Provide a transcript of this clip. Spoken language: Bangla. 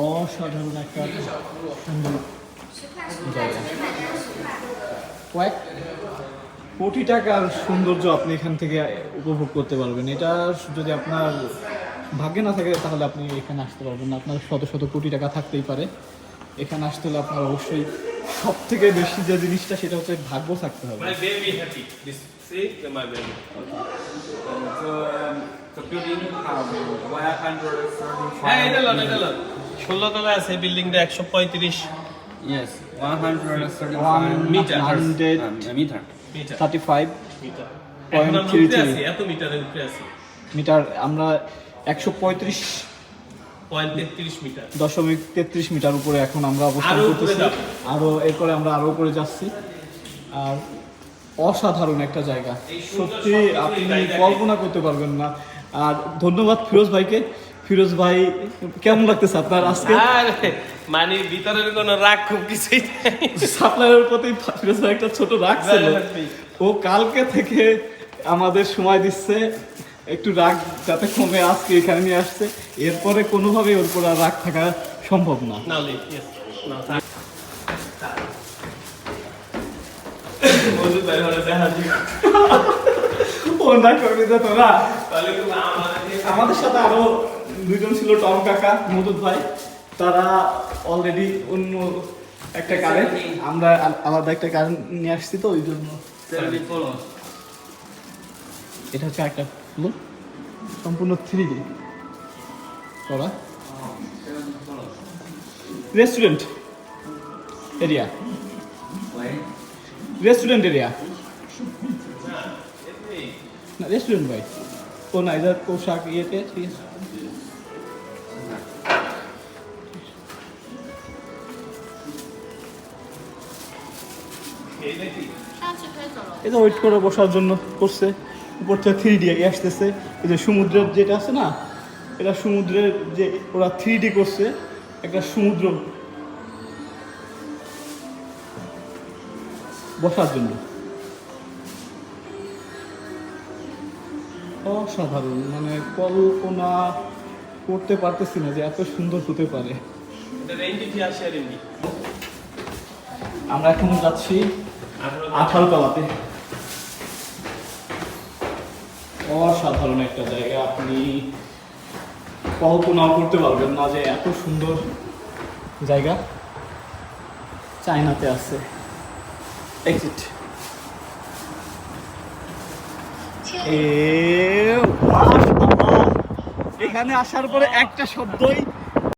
অসাধারণ একটা সুন্দর জায়গা। কয়েক কোটি টাকার সৌন্দর্য আপনি এখান থেকে উপভোগ করতে পারবেন। এটা যদি আপনার ভাগ্যে না থাকে তাহলে আপনি এখানে আসতে পারবেন না। আপনার শত শত কোটি টাকা থাকতেই পারে, এখানে আসতে হলে আপনার অবশ্যই সব থেকে বেশি যে জিনিসটা সেটা হচ্ছে ভাগ্য থাকতে হবে। My baby happy. This see my baby. The building have 135. হ্যাঁ এটা লন 16 তলা আছে বিল্ডিংটা 135 Yes, 135 meter. meter. Metre 35 metre এখন আমরা উপরে 0.33 আছি, এত মিটারের উপরে আছি মিটার, আমরা 135.33 0.33 মিটার মিটার উপরে এখন আমরা অবস্থান আরো উপরে করতেছি। যাবো। আরো এরপরে আমরা আরো উপরে যাচ্ছি। আর অসাধারণ একটা জায়গা, এই সুন্দর সত্যি সবকিছু আপনি এই জায়গায়। কল্পনা করতে পারবেন না। আর ধন্যবাদ ফিরোজ ভাইকে। ফিরোজ ভাই, কেমন লাগতেছে আপনার আজকে? আরে মানে ভিতরের কোনো রাগ খুব কিছুই নাই সাপ্লাইয়ের প্রতি ফিরোজ ভাই একটা ছোট রাগ ছিল। ও কালকে থেকে আমাদের সময় দিচ্ছে একটু রাগ যাতে কমে, আজকে এখানে নিয়ে আসছে। এরপরে কোনোভাবে ওর উপর আর রাগ থাকা সম্ভব না। নাও লিভ ইয়েস নাও মজুদ ভাই হলে দেখা দিই ও না করে যেত না। তাহলে কি আমাদের সাথে আরো দুইজন ছিল, টম কাকা, মধুদ ভাই। তারা অলরেডি অন্য একটা কারে, আমরা আলাদা একটা কার নিয়ে আসছি, তো ওই জন্য। 74. এটা হচ্ছে একটা ফ্লোর, সম্পূর্ণ 3D করা restaurant area. Wait. Restaurant area না, রেস্টুরেন্ট ভাই। ও না, এটা পোশাক ইয়েতে, ঠিক আছে। এই দেখি এই যে ওয়েট করে বসার জন্য করছে। উপর থেকে 3D আসতেছে। এই যে সমুদ্রের যেটা আছে না, এটা সমুদ্রের যে ওরা 3D করছে, একটা সমুদ্র বসার জন্য। অসাধারণ, মানে কল্পনা করতে পারতেছি না যে এত সুন্দর হতে পারে। এটা রেন্টি কি আসে রেন্টি আমরা এখন যাচ্ছি 18 তলাতে। অসাধারণ একটা জায়গা, আপনি কল্পনাও করতে পারবেন না যে এত সুন্দর জায়গা চায়নাতে আছে। এক্সিট। এখানে আসার পরে একটা শব্দই